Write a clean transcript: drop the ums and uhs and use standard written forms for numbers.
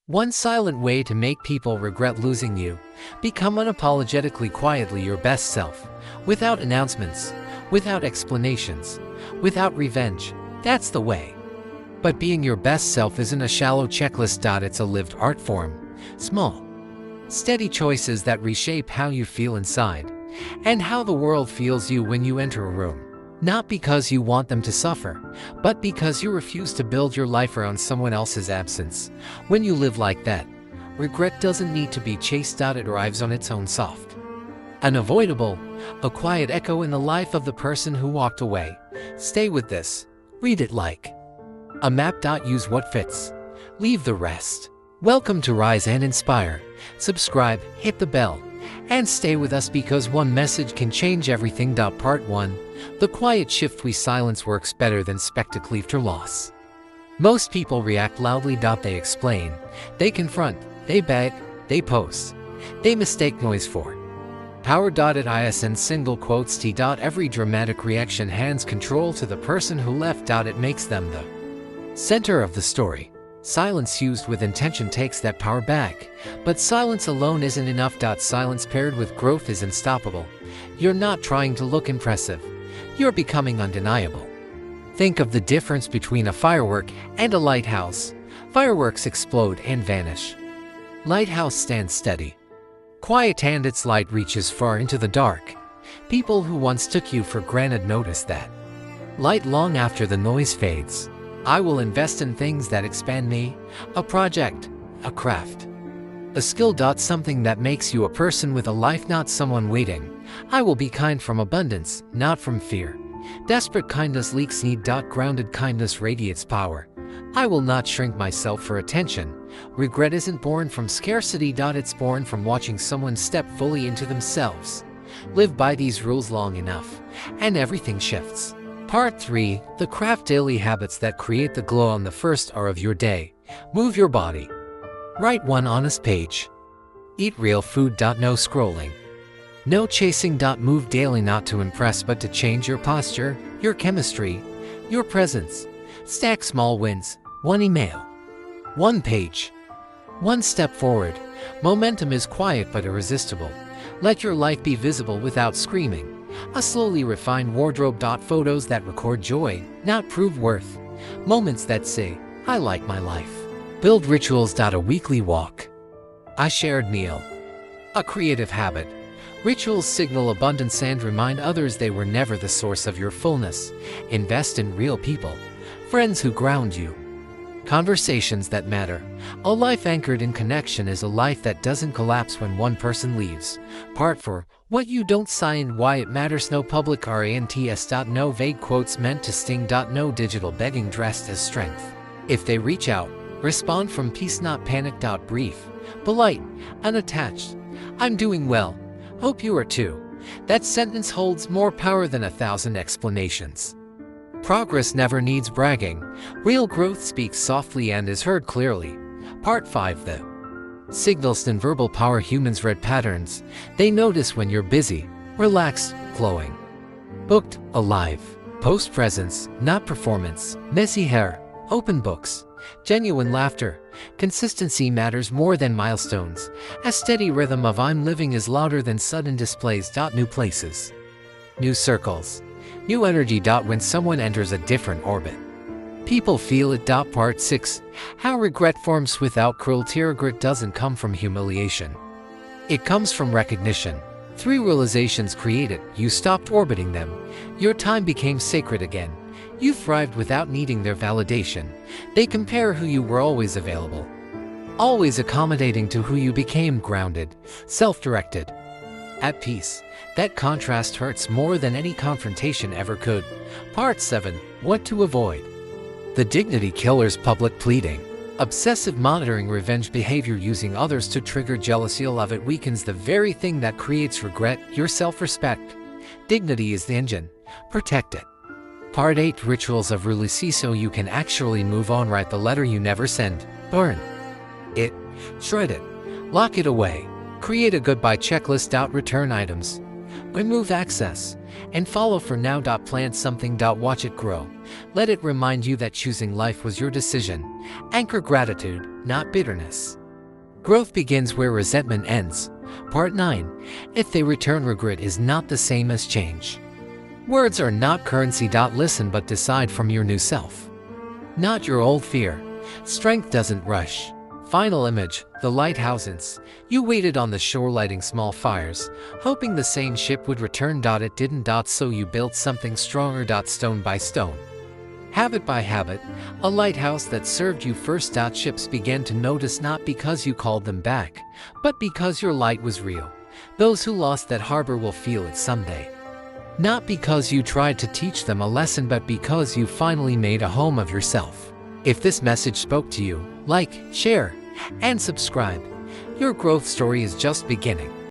One silent way to make people regret losing you. Become unapologetically quietly your best self. Without announcements, without explanations, without revenge. That's the way. But being your best self isn't a shallow checklist. It's a lived art form. Small, steady choices that reshape how you feel inside and how the world feels you when you enter a room. Not because you want them to suffer, but because you refuse to build your life around someone else's absence. When you live like that, regret doesn't need to be chased. It arrives on its own, soft, unavoidable, a quiet echo in the life of the person who walked away. Stay with this. Read it like a map. Use what fits. Leave the rest. Welcome to Rise and Inspire. Subscribe, hit the bell, and stay with us because one message can change everything. Part 1. The quiet shift. We silence works better than spectacle after loss. Most people react loudly. They explain, they confront, they beg, they post, they mistake noise for power. In single quotes T. Every dramatic reaction hands control to the person who left. It makes them the center of the story. Silence used with intention takes that power back. But silence alone isn't enough. Silence paired with growth is unstoppable. You're not trying to look impressive. You're becoming undeniable. Think of the difference between a firework and a lighthouse. Fireworks explode and vanish. Lighthouse stands steady, quiet, and its light reaches far into the dark. People who once took you for granted notice that light long after the noise fades. I will invest in things that expand me. A project, a craft, a skill. Something that makes you a person with a life, not someone waiting. I will be kind from abundance, not from fear. Desperate kindness leaks need. Grounded kindness radiates power. I will not shrink myself for attention. Regret isn't born from scarcity. It's born from watching someone step fully into themselves. Live by these rules long enough, and everything shifts. Part 3. The craft. Daily habits that create the glow on the first hour of your day. Move your body. Write one honest page. Eat real food. No scrolling. No chasing. Move daily, not to impress but to change your posture, your chemistry, your presence. Stack small wins. One email, one page, one step forward. Momentum is quiet but irresistible. Let your life be visible without screaming. A slowly refined wardrobe. Photos that record joy, not prove worth. Moments that say, I like my life. Build rituals. A weekly walk, a shared meal, a creative habit. Rituals signal abundance and remind others they were never the source of your fullness. Invest in real people, friends who ground you, conversations that matter. A life anchored in connection is a life that doesn't collapse when one person leaves. Part 4. What you don't say and why it matters. No public rants. No vague quotes meant to sting. No digital begging dressed as strength. If they reach out, respond from peace, not panic. Brief, polite, unattached. I'm doing well. Hope you are too. That sentence holds more power than 1,000 explanations. Progress never needs bragging. Real growth speaks softly and is heard clearly. Part 5. The signals. Nonverbal power. Humans read patterns. They notice when you're busy, relaxed, glowing, booked, alive. Post presence, not performance. Messy hair, open books, genuine laughter. Consistency matters more than milestones. A steady rhythm of I'm living is louder than sudden displays. New places, new circles, new energy. When someone enters a different orbit, people feel it. Part 6. How regret forms without cruelty. Regret doesn't come from humiliation. It comes from recognition. 3 realizations create it. You stopped orbiting them. Your time became sacred again. You thrived without needing their validation. They compare who you were, always available, always accommodating, to who you became, grounded, self-directed, at peace. That contrast hurts more than any confrontation ever could. Part 7. What to avoid. The dignity killers. Public pleading, obsessive monitoring, revenge behavior, using others to trigger jealousy. All of it weakens the very thing that creates regret, your self-respect. Dignity is the engine. Protect it. Part 8. Rituals of release so you can actually move on. Write the letter you never send. Burn it. Shred it. Lock it away. Create a goodbye checklist. Return items. Remove access. And follow for now. Plant something. Watch it grow. Let it remind you that choosing life was your decision. Anchor gratitude, not bitterness. Growth begins where resentment ends. Part 9. If they return, regret is not the same as change. Words are not currency. Listen but decide from your new self. Not your old fear. Strength doesn't rush. Final image, the lighthouses. You waited on the shore lighting small fires, hoping the same ship would return. It didn't. So you built something stronger. Stone by stone. Habit by habit, a lighthouse that served you first. Ships began to notice not because you called them back, but because your light was real. Those who lost that harbor will feel it someday. Not because you tried to teach them a lesson, but because you finally made a home of yourself. If this message spoke to you, like, share, and subscribe. Your growth story is just beginning.